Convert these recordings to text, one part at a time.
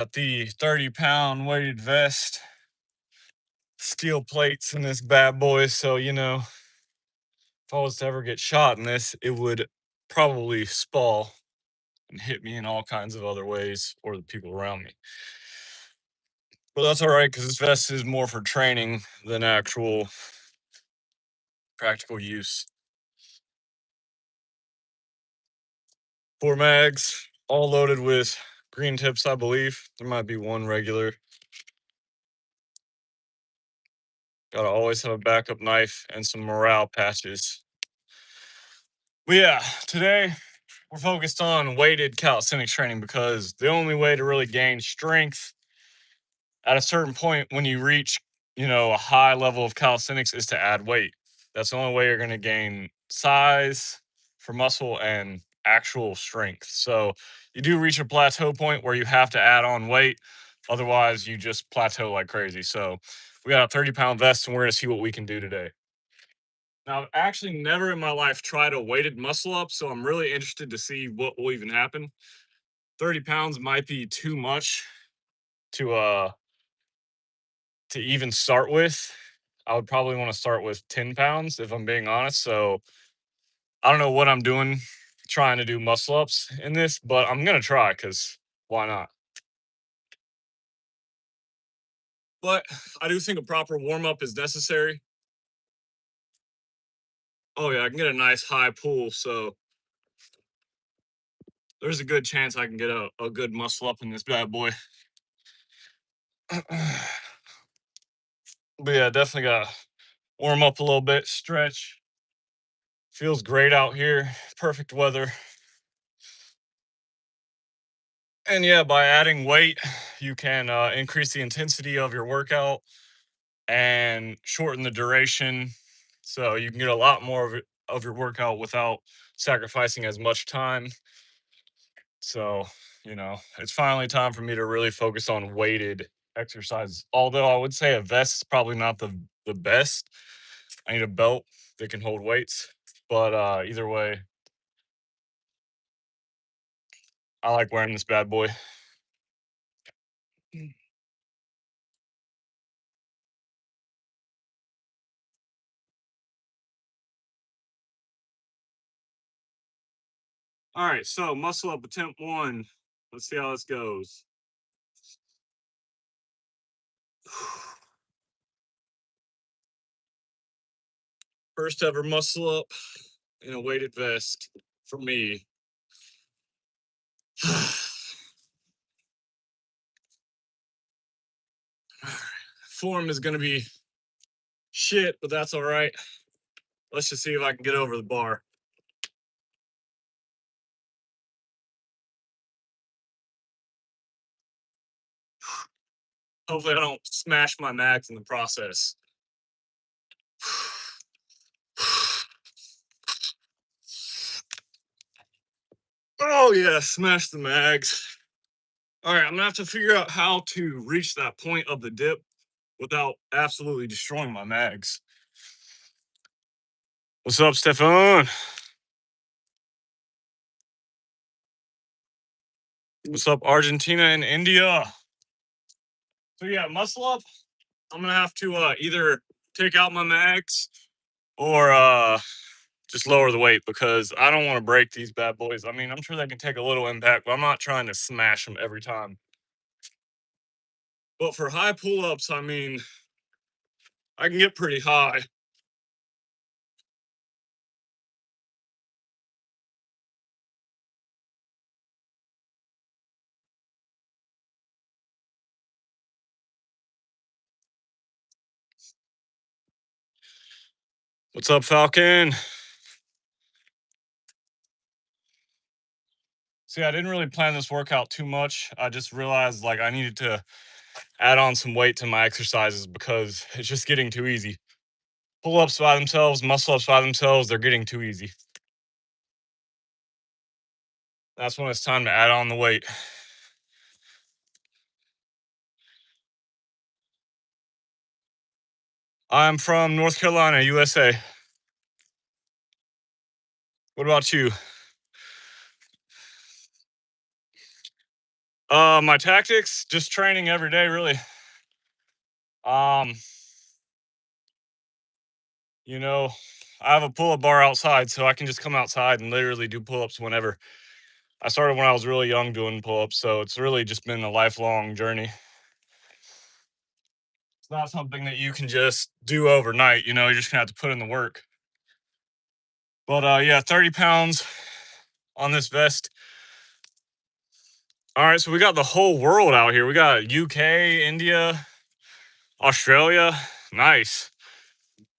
Got the 30-pound weighted vest, steel plates in this bad boy. So, if I was to ever get shot in this, it would probably spall and hit me in all kinds of other ways or the people around me. But that's all right because this vest is more for training than actual practical use. 4 mags, all loaded with green tips, I believe. There might be one regular. Gotta always have a backup knife and some morale patches. But yeah, today we're focused on weighted calisthenics training because the only way to really gain strength at a certain point when you reach, a high level of calisthenics is to add weight. That's the only way you're going to gain size for muscle and actual strength. So you do reach a plateau point where you have to add on weight. Otherwise, you just plateau like crazy. So we got a 30-pound vest and we're going to see what we can do today. Now, I've actually never in my life tried a weighted muscle up, so I'm really interested to see what will even happen. 30 pounds might be too much to even start with. I would probably want to start with 10 pounds if I'm being honest. So I don't know what I'm doing trying to do muscle ups in this, but I'm gonna try because why not? But I do think a proper warm up is necessary. Oh yeah, I can get a nice high pull, so there's a good chance I can get a good muscle up in this bad boy. But yeah, definitely gotta warm up a little bit, stretch. Feels great out here. Perfect weather. And yeah, by adding weight, you can increase the intensity of your workout and shorten the duration. So you can get a lot more of your workout without sacrificing as much time. So, it's finally time for me to really focus on weighted exercises. Although I would say a vest is probably not the best. I need a belt that can hold weights. But either way, I like wearing this bad boy. All right, so muscle up attempt one. Let's see how this goes. First ever muscle up in a weighted vest for me. Form is going to be shit, but that's all right. Let's just see if I can get over the bar. Hopefully, I don't smash my mags in the process. Oh, yeah, smash the mags. All right, I'm going to have to figure out how to reach that point of the dip without absolutely destroying my mags. What's up, Stefan? What's up, Argentina and India? So, yeah, muscle up. I'm going to have to either take out my mags or just lower the weight because I don't want to break these bad boys. I mean, I'm sure they can take a little impact, but I'm not trying to smash them every time. But for high pull ups, I mean, I can get pretty high. What's up, Falcon? See, I didn't really plan this workout too much. I just realized like I needed to add on some weight to my exercises because it's just getting too easy. Pull ups by themselves, muscle ups by themselves, they're getting too easy. That's when it's time to add on the weight. I'm from North Carolina, USA. What about you? My tactics, just training every day, really. Um, you know, I have a pull-up bar outside, so I can just come outside and literally do pull-ups whenever. I started when I was really young doing pull-ups, so it's really just been a lifelong journey. It's not something that you can just do overnight, you're just gonna have to put in the work. But yeah, 30 pounds on this vest. All right, so we got the whole world out here. We got UK, India, Australia. Nice.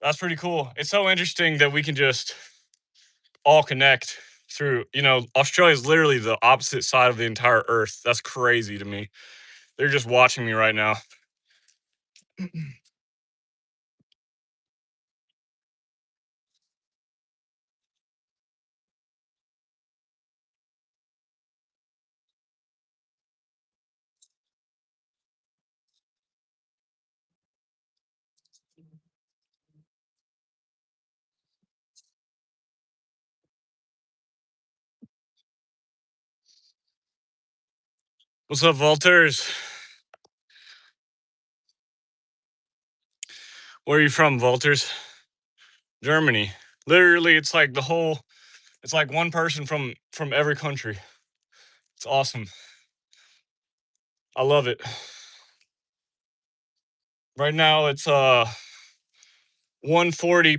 That's pretty cool. It's so interesting that we can just all connect through, Australia is literally the opposite side of the entire earth. That's crazy to me. They're just watching me right now. What's up, Walters? Where are you from, Walters? Germany. Literally, it's like it's like one person from every country. It's awesome. I love it. Right now it's 1:40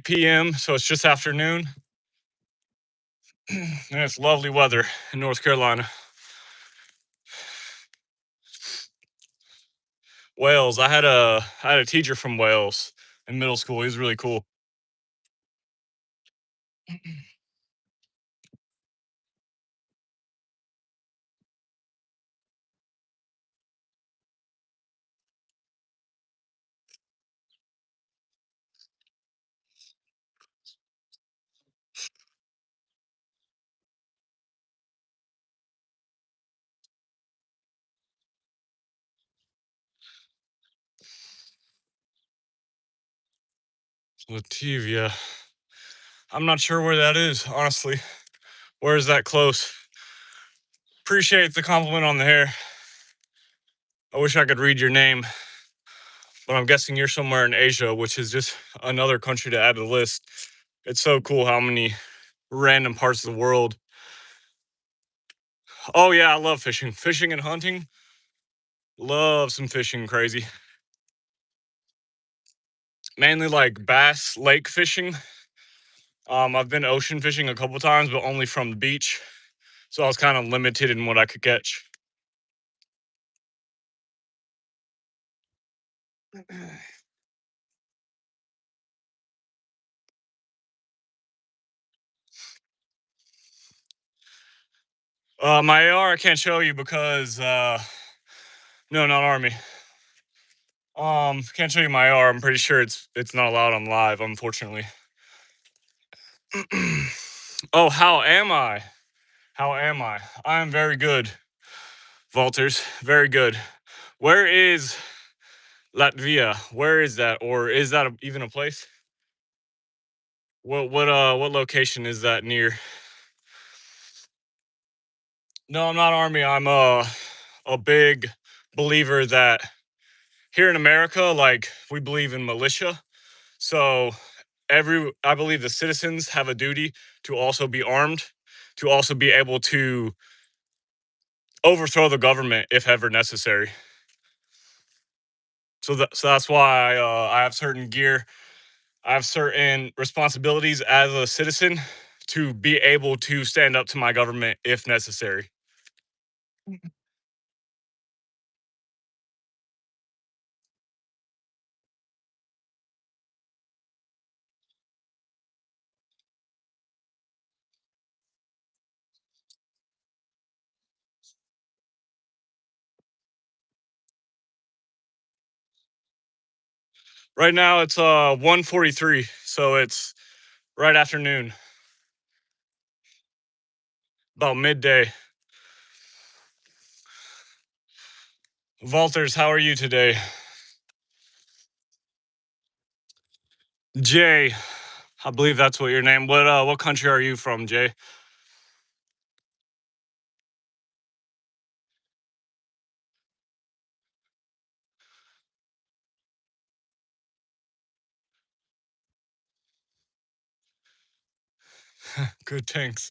p.m., so it's just afternoon. And it's lovely weather in North Carolina. Wales. I had a teacher from Wales in middle school. He was really cool. Lativia. I'm not sure where that is, honestly. Where is that close? Appreciate the compliment on the hair. I wish I could read your name, but I'm guessing you're somewhere in Asia, which is just another country to add to the list. It's so cool how many random parts of the world. Oh yeah, I love fishing. Fishing and hunting. Love some fishing, crazy. Mainly like bass lake fishing. I've been ocean fishing a couple times, but only from the beach. So I was kind of limited in what I could catch. My AR I can't show you because no, not army. Can't show you my AR. I'm pretty sure it's not allowed on live, unfortunately. Oh, how am I? How am I? I am very good, Walters. Very good. Where is Latvia? Where is that? Or is that even a place? What location is that near? No, I'm not army. I'm a big believer that here in America, like we believe in militia. So I believe the citizens have a duty to also be armed, to also be able to overthrow the government if ever necessary. So that's why I have certain gear. I have certain responsibilities as a citizen to be able to stand up to my government if necessary. Right now it's 1:43, so it's right afternoon, about midday. Walters, how are you today? Jay, I believe that's what your name. What country are you from, Jay? Good, thanks.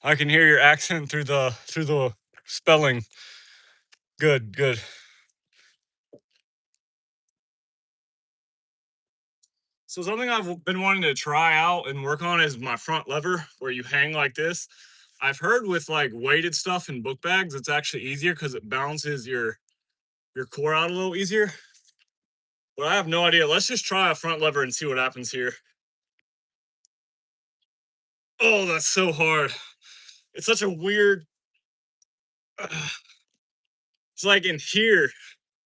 I can hear your accent through the spelling. Good, good. So something I've been wanting to try out and work on is my front lever, where you hang like this. I've heard with like weighted stuff and book bags, it's actually easier because it balances your core out a little easier. But I have no idea. Let's just try a front lever and see what happens here. Oh, that's so hard. It's such a weird. It's like in here,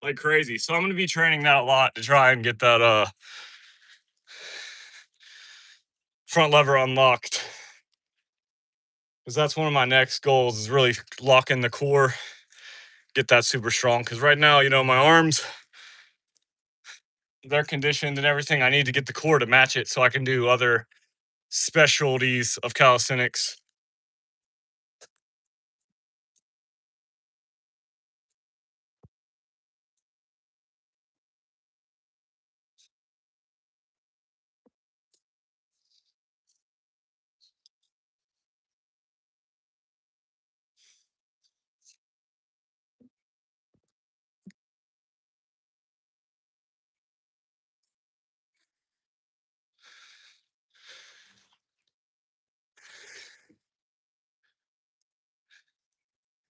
like crazy. So I'm gonna be training that a lot to try and get that front lever unlocked. Because that's one of my next goals is really locking the core, get that super strong. Because right now, my arms, they're conditioned and everything. I need to get the core to match it so I can do other specialties of calisthenics.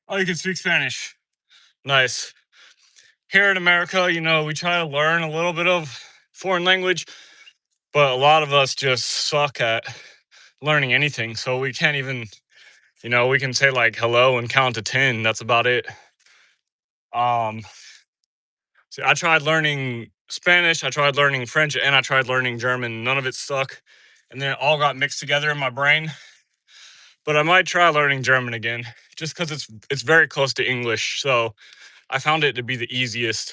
Oh, you can speak Spanish. Nice. Here in America, we try to learn a little bit of foreign language, but a lot of us just suck at learning anything. So we can't even, we can say like hello and count to 10. That's about it. Um, See, I tried learning Spanish, I tried learning French, and I tried learning German. None of it stuck. And then it all got mixed together in my brain. But I might try learning German again, just because it's very close to English. So I found it to be the easiest.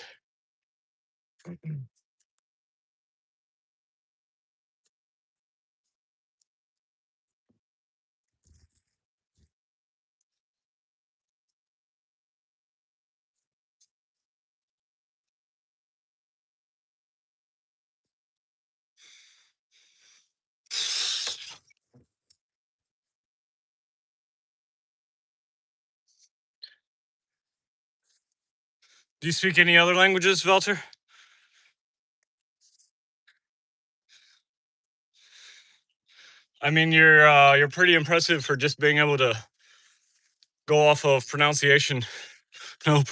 Do you speak any other languages, Velter? I mean, you're pretty impressive for just being able to go off of pronunciation. Nope.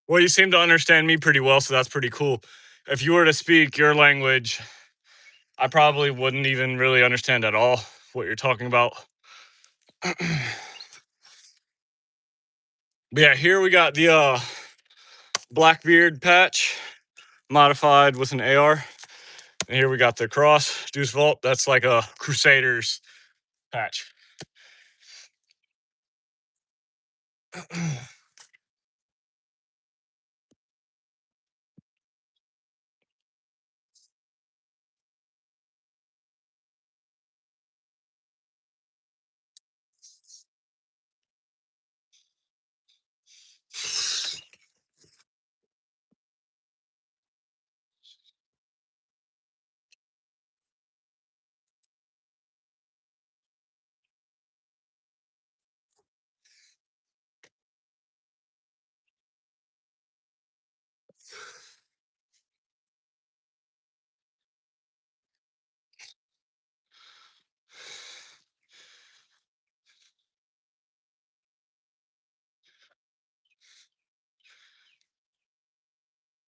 Well, you seem to understand me pretty well, so that's pretty cool. If you were to speak your language, I probably wouldn't even really understand at all what you're talking about. But yeah, here we got the Blackbeard patch modified with an AR. And here we got the cross Deuce Vault. That's like a Crusaders patch.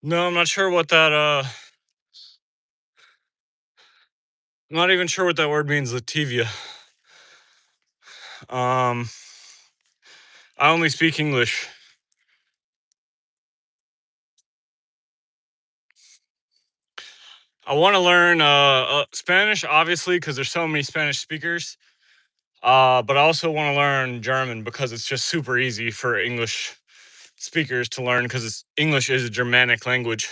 No, I'm not sure what that I'm not even sure what that word means, Lativia. Um I only speak English. I want to learn Spanish, obviously, because there's so many Spanish speakers. But I also want to learn German because it's just super easy for English speakers to learn because English is a Germanic language.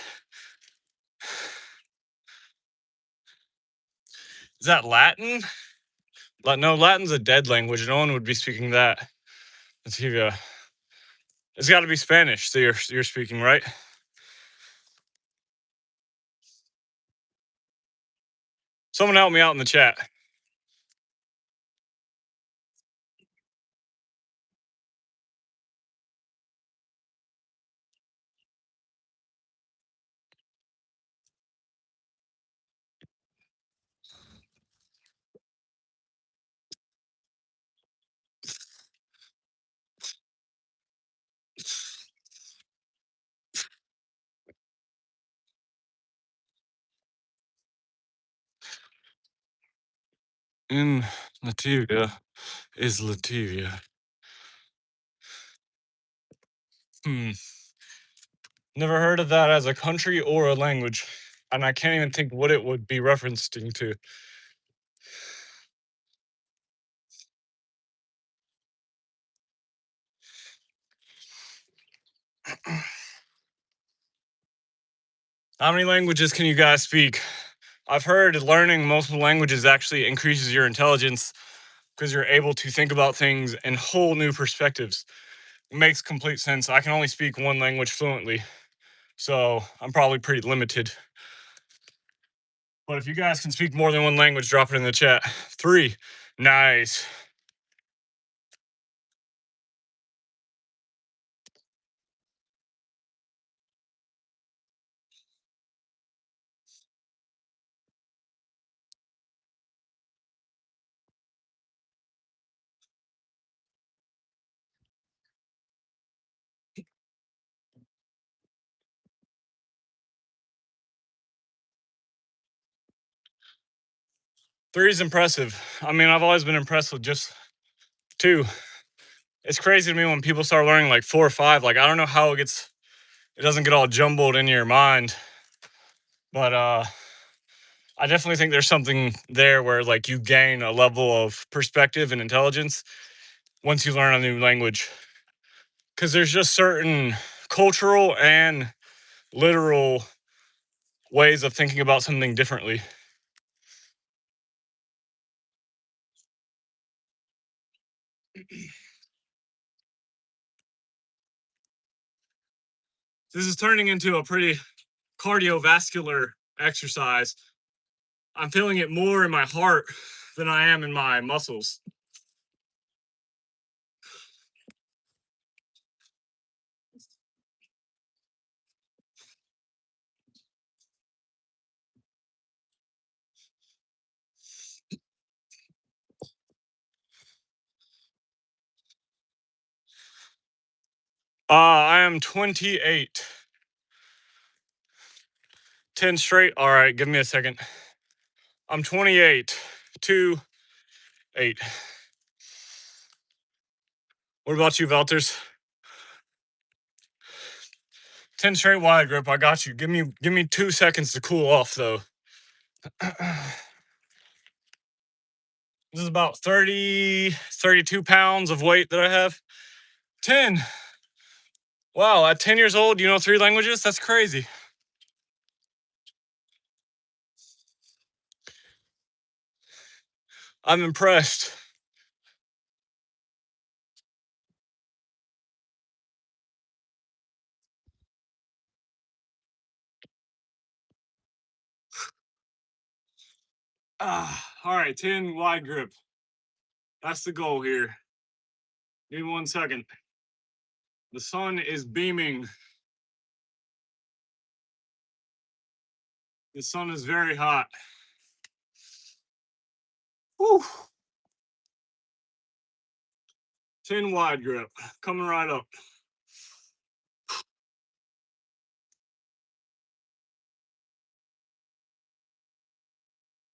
Is that Latin? No, Latin's a dead language. No one would be speaking that. Lativia. It's got to be Spanish. So you're speaking, right? Someone help me out in the chat. In Latvia is Latvia. Hmm. Never heard of that as a country or a language. And I can't even think what it would be referencing to. How many languages can you guys speak? I've heard learning multiple languages actually increases your intelligence because you're able to think about things in whole new perspectives. It makes complete sense. I can only speak one language fluently, so I'm probably pretty limited. But if you guys can speak more than one language, drop it in the chat. 3. Nice. Three is impressive. I mean, I've always been impressed with just 2. It's crazy to me when people start learning like 4 or 5. Like, I don't know how it doesn't get all jumbled in your mind. But I definitely think there's something there where like you gain a level of perspective and intelligence once you learn a new language. Because there's just certain cultural and literal ways of thinking about something differently. This is turning into a pretty cardiovascular exercise. I'm feeling it more in my heart than I am in my muscles. I am 28. 10 straight. All right, give me a second. I'm 28. 2, 8. What about you, Valters? 10 straight wide grip. I got you. Give me 2 seconds to cool off though. This is about 30, 32 pounds of weight that I have. 10. Wow, at 10 years old, you know 3 languages? That's crazy. I'm impressed. All right, 10 wide grip. That's the goal here. Give me 1 second. The sun is beaming. The sun is very hot. Whew. 10 wide grip. Coming right up.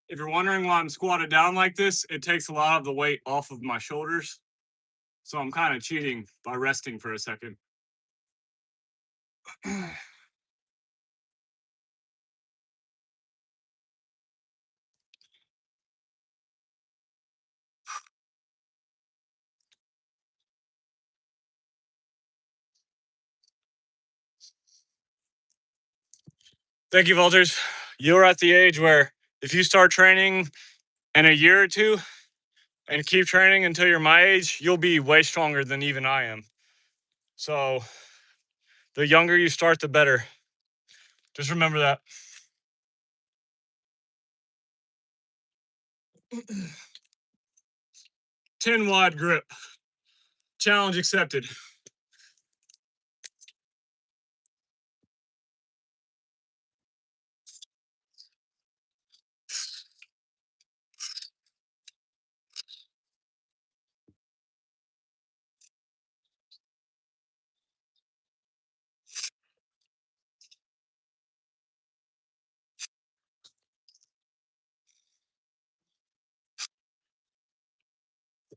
If you're wondering why I'm squatted down like this, it takes a lot of the weight off of my shoulders. So I'm kind of cheating by resting for a second. Thank you, Vultures. You're at the age where if you start training in a year or 2 and keep training until you're my age, you'll be way stronger than even I am. So the younger you start, the better. Just remember that. 10 wide grip. Challenge accepted.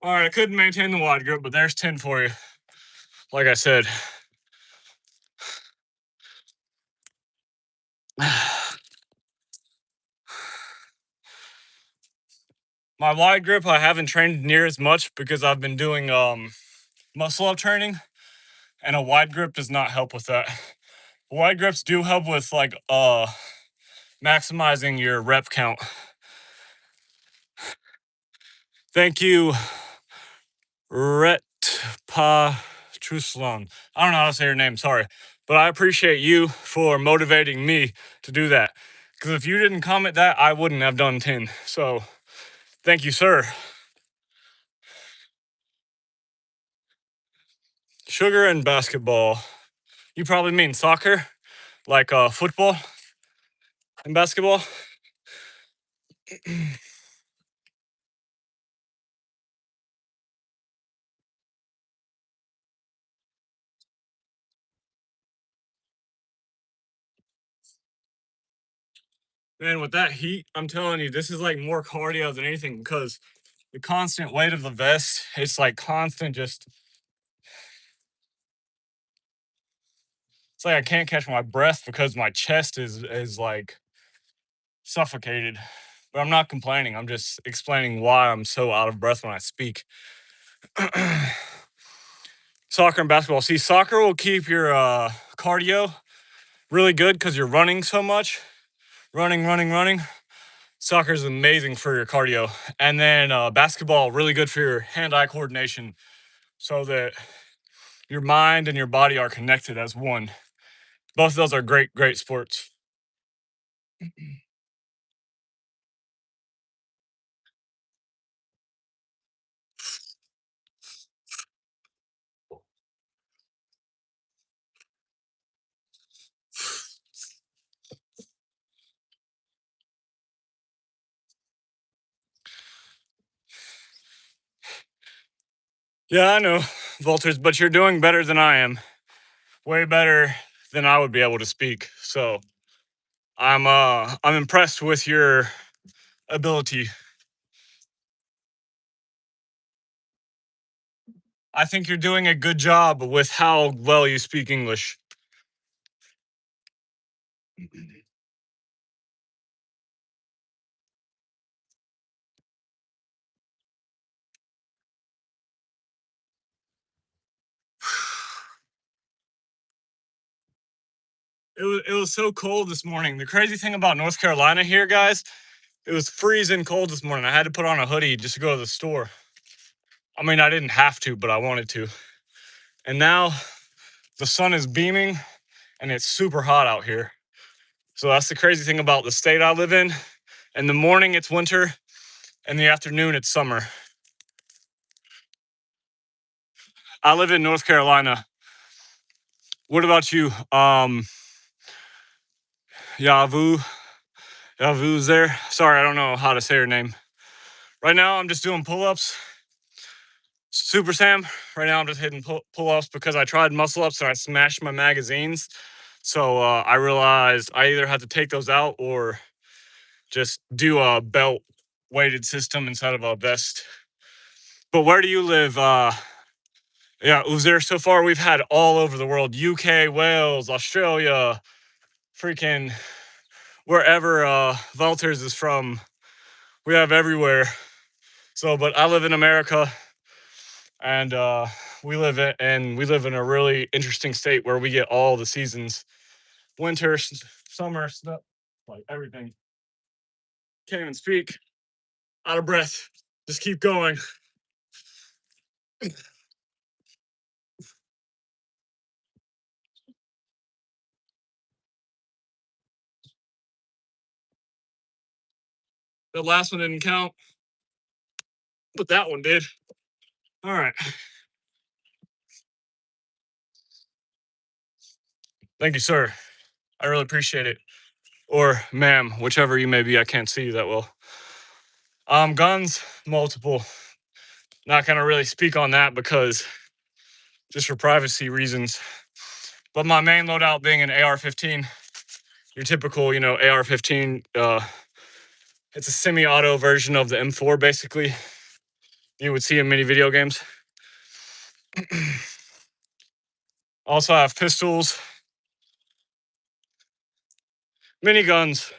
All right, I couldn't maintain the wide grip, but there's 10 for you. Like I said. My wide grip, I haven't trained near as much because I've been doing muscle up training, and a wide grip does not help with that. Wide grips do help with like maximizing your rep count. Thank you, Ret Pa Truslan. I don't know how to say your name, sorry. But I appreciate you for motivating me to do that. Because if you didn't comment that, I wouldn't have done 10. So thank you, sir. Sugar and basketball. You probably mean soccer, like football and basketball. Man, with that heat, I'm telling you, this is like more cardio than anything because the constant weight of the vest, it's like constant just, it's like I can't catch my breath because my chest is like suffocated. But I'm not complaining. I'm just explaining why I'm so out of breath when I speak. Soccer and basketball. See, soccer will keep your cardio really good because you're running so much. Running. Soccer is amazing for your cardio. And then basketball, really good for your hand-eye coordination so that your mind and your body are connected as one. Both of those are great sports. Yeah, I know, Vultures, but you're doing better than I am. Way better than I would be able to speak. So I'm impressed with your ability. I think you're doing a good job with how well you speak English. It was so cold this morning. The crazy thing about North Carolina here, guys, it was freezing cold this morning. I had to put on a hoodie just to go to the store. I mean, I didn't have to, but I wanted to. And now the sun is beaming and it's super hot out here. So that's the crazy thing about the state I live in. In the morning, it's winter. In the afternoon, it's summer. I live in North Carolina. What about you? Yavu. Yavu's there. Sorry, I don't know how to say her name. Right now, I'm just doing pull-ups. Super Sam. Right now, I'm just hitting pull-ups because I tried muscle-ups and I smashed my magazines. So I realized I either had to take those out or just do a belt weighted system instead of a vest. But where do you live? Yeah, Uzair, so far we've had all over the world. UK, Wales, Australia, freaking wherever Valters is from. We have everywhere. So, but I live in America, and we live in a really interesting state where we get all the seasons: winter, summer, snow, like everything. Can't even speak. Out of breath. Just keep going. The last one didn't count. but that one did. All right. Thank you, sir. I really appreciate it. Or ma'am, whichever you may be. I can't see you that well. Guns, multiple. Not gonna really speak on that because just for privacy reasons. But my main loadout being an AR-15, your typical, AR-15. It's a semi-auto version of the M4, basically. You would see in many video games. Also, I have pistols, miniguns.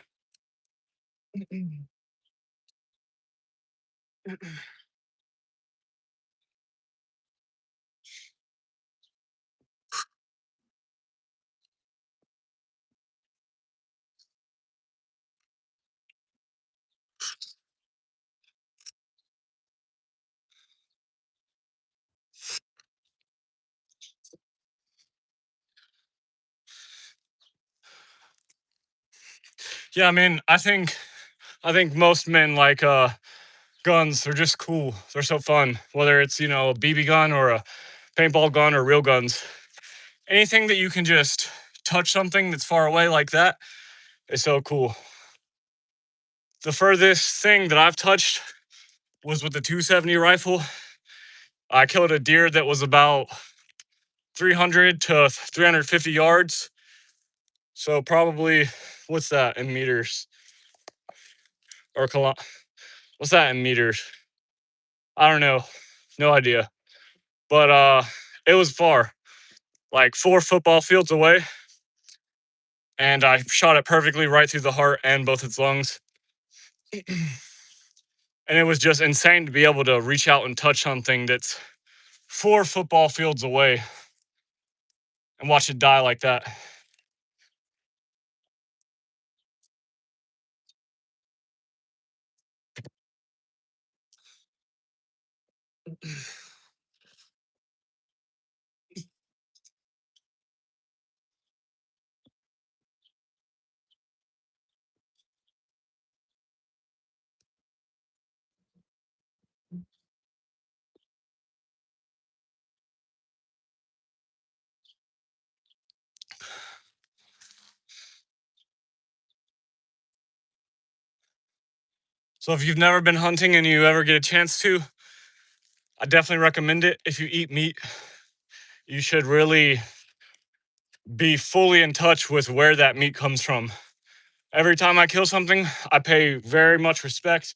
Yeah, I mean, I think most men like guns. They're just cool. They're so fun. Whether it's a BB gun or a paintball gun or real guns, anything that you can just touch something that's far away like that is so cool. The furthest thing that I've touched was with the 270 rifle. I killed a deer that was about 300 to 350 yards. So probably, what's that in meters or what's that in meters? I don't know. No idea. But it was far, like 4 football fields away. And I shot it perfectly right through the heart and both its lungs. And it was just insane to be able to reach out and touch something that's 4 football fields away and watch it die like that. So if you've never been hunting and you ever get a chance to, I definitely recommend it. If you eat meat, you should really be fully in touch with where that meat comes from. Every time I kill something, I pay very much respect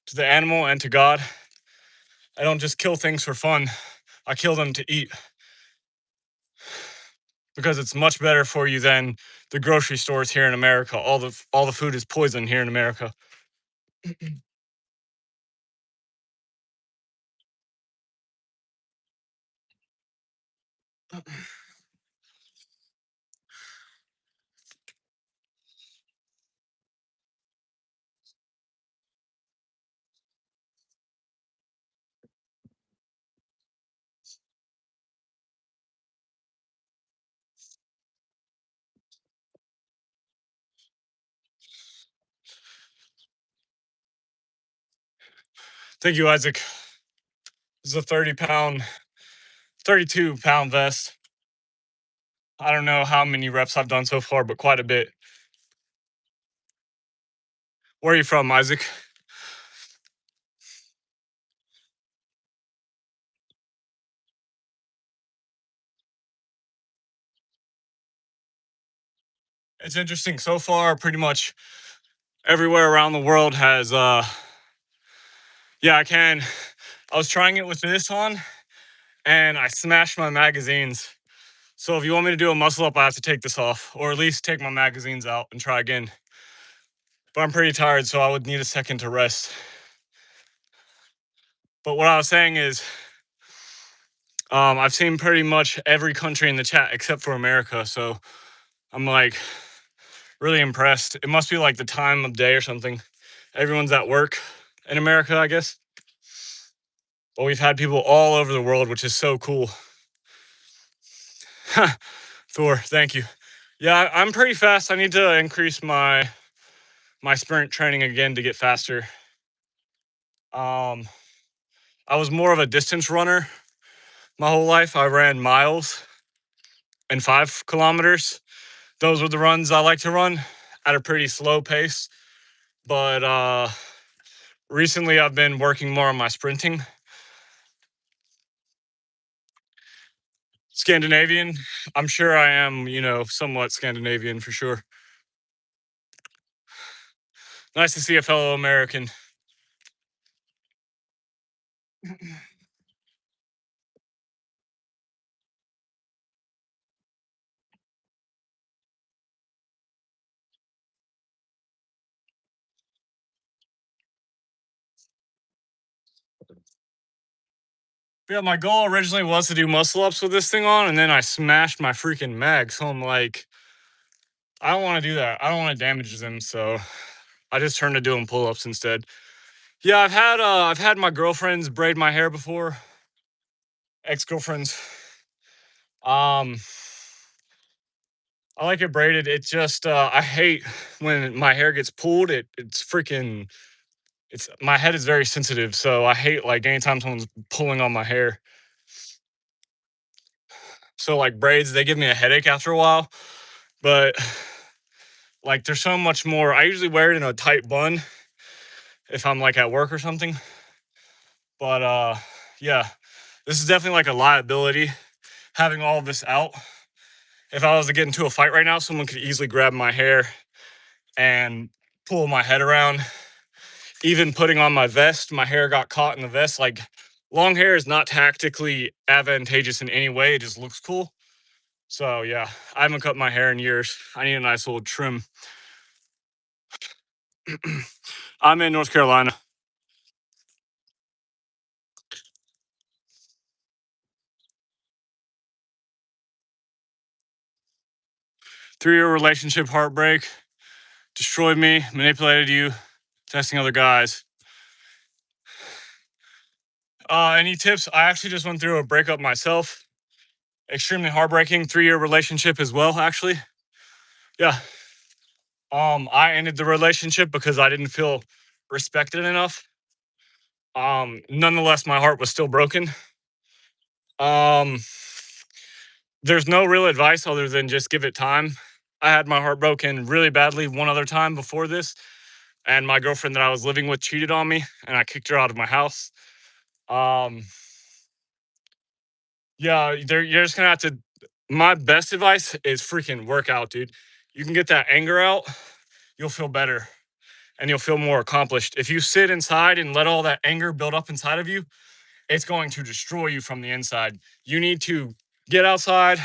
to the animal and to God. I don't just kill things for fun. I kill them to eat because it's much better for you than the grocery stores here in America. All the food is poison here in America. Thank you, Isaac. This is a 30-pound, 32-pound vest. I don't know how many reps I've done so far, but quite a bit. Where are you from, Isaac? It's interesting. So far, pretty much everywhere around the world has yeah, I was trying it with this on and I smashed my magazines. So if you want me to do a muscle up, I have to take this off or at least take my magazines out and try again. But I'm pretty tired, so I would need a second to rest. But what I was saying is I've seen pretty much every country in the chat except for America. So I'm like really impressed. It must be like the time of day or something. Everyone's at work in America, I guess. But we've had people all over the world, which is so cool. Thor, thank you. Yeah, I'm pretty fast. I need to increase my sprint training again to get faster. Um, I was more of a distance runner my whole life. I ran miles and 5 kilometers. Those were the runs I like to run at a pretty slow pace. But recently I've been working more on my sprinting. Scandinavian. I'm sure I am, somewhat Scandinavian for sure. Nice to see a fellow American. Yeah, my goal originally was to do muscle ups with this thing on, and then I smashed my freaking mag. So I'm like, I don't want to do that. I don't want to damage them. So I just turned to doing pull ups instead. Yeah, I've had my girlfriends braid my hair before, ex girlfriends. Um, I like it braided. It just I hate when my hair gets pulled. It's freaking. It's my head is very sensitive, so I hate like anytime someone's pulling on my hair. So like braids, they give me a headache after a while. But like there's so much more. I usually wear it in a tight bun if I'm like at work or something. But yeah, this is definitely like a liability having all of this out. If I was to get into a fight right now, someone could easily grab my hair and pull my head around. Even putting on my vest, my hair got caught in the vest. Like long hair is not tactically advantageous in any way. It just looks cool. So yeah, I haven't cut my hair in years. I need a nice little trim. I'm in North Carolina. 3-year relationship heartbreak. Destroyed me, manipulated you, testing other guys. Any tips? I actually just went through a breakup myself. Extremely heartbreaking. 3-year relationship as well, actually. Yeah. I ended the relationship because I didn't feel respected enough. Nonetheless, my heart was still broken. Um, there's no real advice other than just give it time. I had my heart broken really badly one other time before this, and my girlfriend that I was living with cheated on me, and I kicked her out of my house. Um, yeah, you're just gonna have to. My best advice is freaking work out, dude. You can get that anger out, you'll feel better and you'll feel more accomplished. If you sit inside and let all that anger build up inside of you, it's going to destroy you from the inside. You need to get outside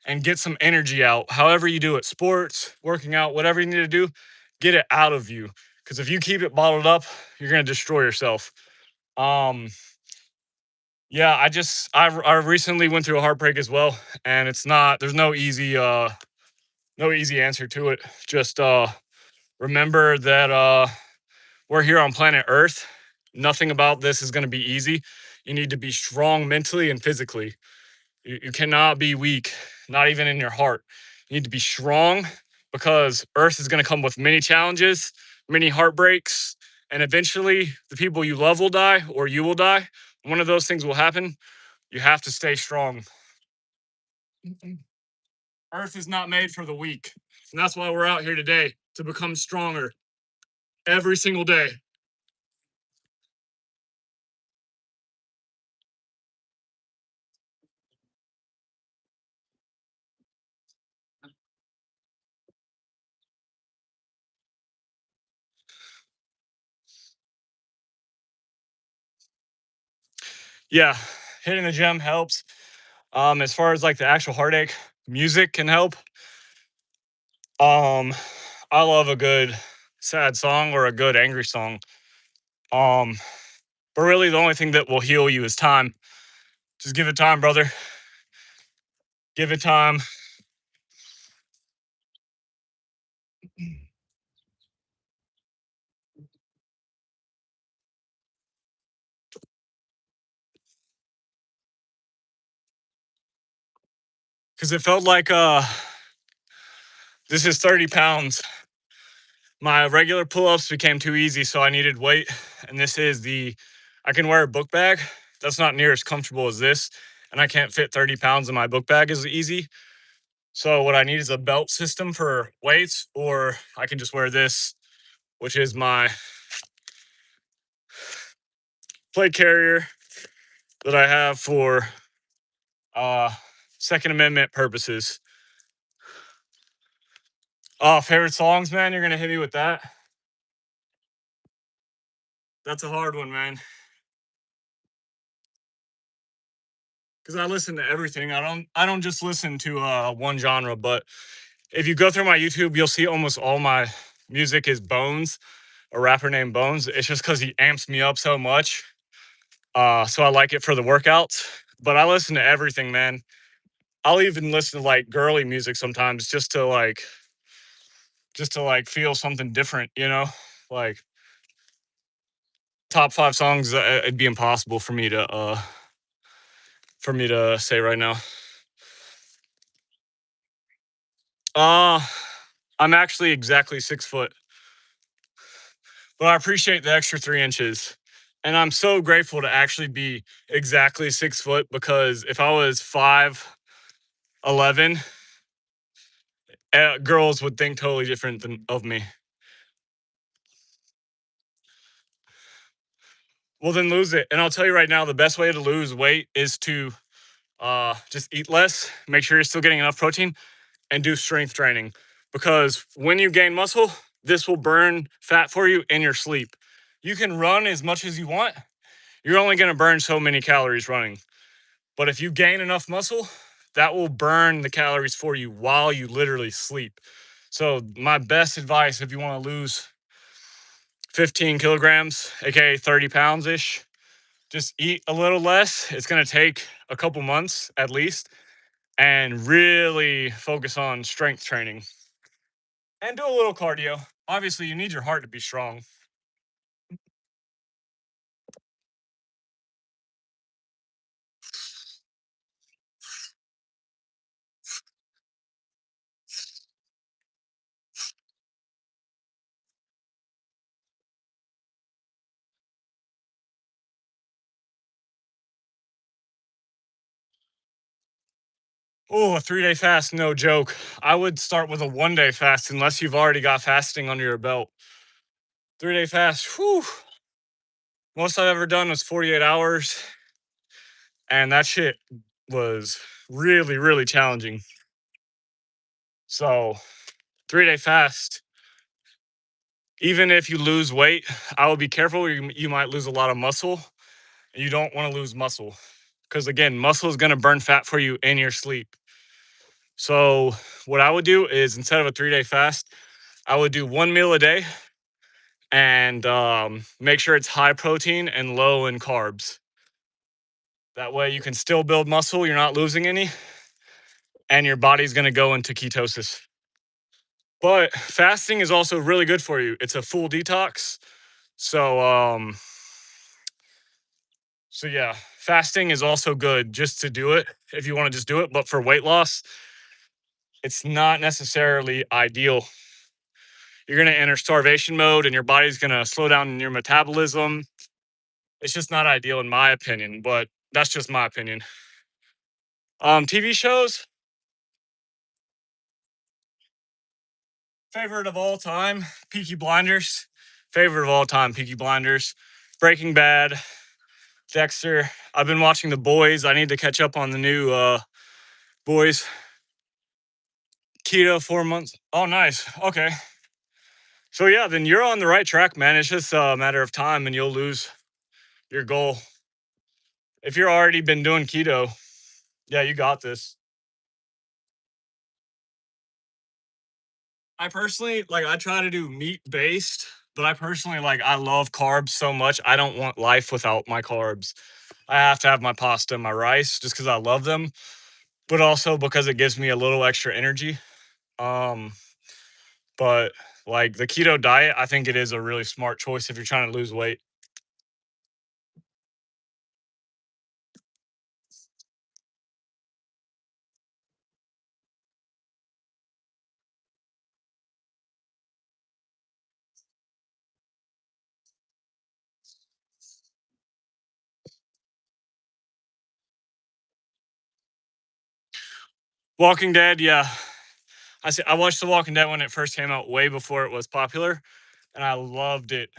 and get some energy out. However you do it, sports, working out, whatever you need to do, get it out of you. Because if you keep it bottled up, you're gonna destroy yourself. Um, yeah, I recently went through a heartbreak as well, and it's not there's no easy answer to it. Just remember that we're here on planet Earth. Nothing about this is going to be easy. You need to be strong mentally and physically. You cannot be weak, not even in your heart. You need to be strong because Earth is going to come with many challenges, many heartbreaks, and eventually the people you love will die or you will die. One of those things will happen. You have to stay strong. Earth is not made for the weak. And that's why we're out here today to become stronger every single day. Yeah, hitting the gym helps. As far as like the actual heartache, music can help. Um, I love a good sad song or a good angry song. Um, but really the only thing that will heal you is time. Just give it time, brother. Give it time. Cause it felt like this is 30 pounds. My regular pull-ups became too easy, so I needed weight. And this is the I can wear a book bag. That's not near as comfortable as this. And I can't fit 30 pounds in my book bag as easy. So what I need is a belt system for weights, or I can just wear this, which is my plate carrier that I have for uh Second Amendment purposes. Oh, favorite songs, man. You're gonna hit me with that. That's a hard one, man. Because I listen to everything. I don't just listen to one genre, but if you go through my YouTube, you'll see almost all my music is Bones, a rapper named Bones. It's just because he amps me up so much. So I like it for the workouts. But I listen to everything, man. I'll even listen to like girly music sometimes just to feel something different, Like top five songs, it'd be impossible for me to say right now. Uh I'm actually exactly 6 foot, but I appreciate the extra 3 inches. And I'm so grateful to actually be exactly 6 foot, because if I was 5'11", girls would think totally different of me. Well, then lose it. And I'll tell you right now, the best way to lose weight is to just eat less, make sure you're still getting enough protein, and do strength training. Because when you gain muscle, this will burn fat for you in your sleep. You can run as much as you want. You're only going to burn so many calories running. But if you gain enough muscle, that will burn the calories for you while you literally sleep. So my best advice, if you want to lose 15 kilograms, aka 30 pounds ish, just eat a little less. It's going to take a couple months at least, and really focus on strength training and do a little cardio. Obviously, you need your heart to be strong. Oh, a 3-day fast, no joke. I would start with a 1-day fast unless you've already got fasting under your belt. 3-day fast, whew. Most I've ever done was 48 hours, and that shit was really, really challenging. So, 3-day fast, even if you lose weight, I would be careful. You might lose a lot of muscle. You don't want to lose muscle, because, again, muscle is going to burn fat for you in your sleep. So, what I would do is, instead of a 3-day fast, I would do one meal a day and make sure it's high protein and low in carbs. That way you can still build muscle, you're not losing any, and your body's going to go into ketosis. But fasting is also really good for you. It's a full detox. So yeah, fasting is also good just to do it if you want to just do it. But for weight loss, it's not necessarily ideal. You're going to enter starvation mode and your body's going to slow down your metabolism. It's just not ideal in my opinion, but that's just my opinion. TV shows, favorite of all time, Peaky Blinders. Favorite of all time, Peaky Blinders. Breaking Bad, Dexter. I've been watching The Boys. I need to catch up on the new Boys. Keto, 4 months. Oh, nice. Okay. So yeah, then you're on the right track, man. It's just a matter of time and you'll lose your goal. If you're already been doing keto, yeah, you got this. I personally, I try to do meat based, but I personally, I love carbs so much. I don't want life without my carbs. I have to have my pasta and my rice just because I love them, but also because it gives me a little extra energy. Um, but the keto diet, I think it is a really smart choice if you're trying to lose weight. Walking Dead, yeah. I watched The Walking Dead when it first came out, way before it was popular, and I loved it.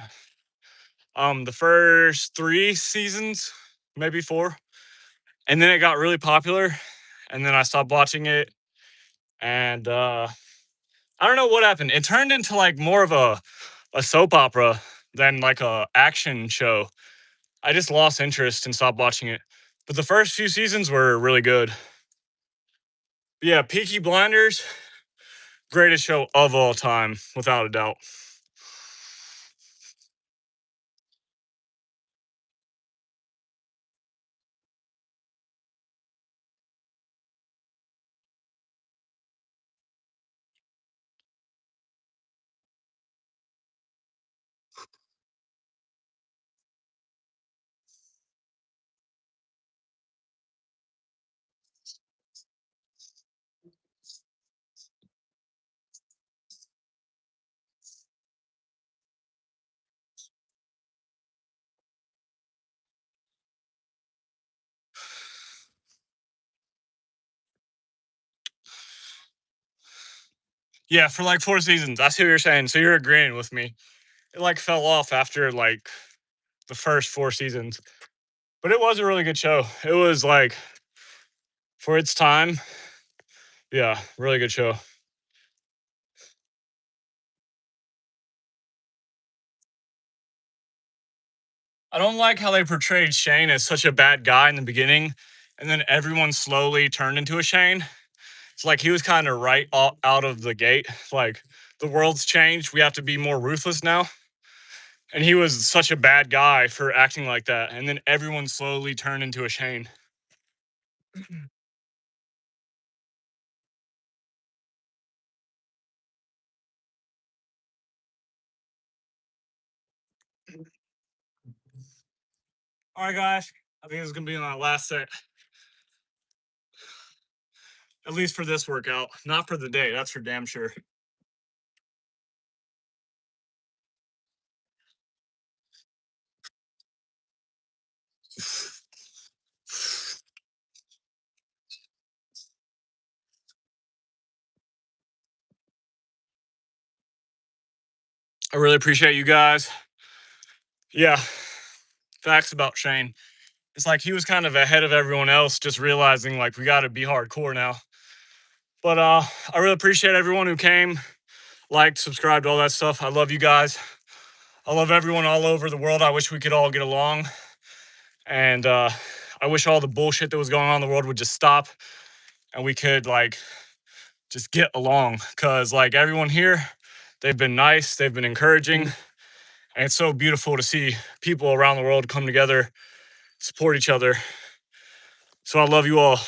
The first 3 seasons, maybe 4, and then it got really popular, and then I stopped watching it, and I don't know what happened. It turned into like more of a soap opera than like a action show. I just lost interest and stopped watching it. But the first few seasons were really good. Yeah, Peaky Blinders, greatest show of all time, without a doubt. Yeah, for like 4 seasons. I see what you're saying. So you're agreeing with me. It like fell off after like the first 4 seasons. But it was a really good show. It was like, for its time, yeah, really good show. I don't like how they portrayed Shane as such a bad guy in the beginning, and then everyone slowly turned into a Shane. It's like he was kind of right out of the gate. Like, the world's changed. We have to be more ruthless now. And he was such a bad guy for acting like that. And then everyone slowly turned into a Shane. All right, guys. I think this is going to be my last set, at least for this workout. Not for the day. That's for damn sure. I really appreciate you guys. Yeah, facts about Shane. It's like he was kind of ahead of everyone else, just realizing like we got to be hardcore now. But I really appreciate everyone who came, liked, subscribed, all that stuff. I love you guys. I love everyone all over the world. I wish we could all get along. And I wish all the bullshit that was going on in the world would just stop and we could like just get along. Cause like everyone here, they've been nice, they've been encouraging. And it's so beautiful to see people around the world come together, support each other. So I love you all.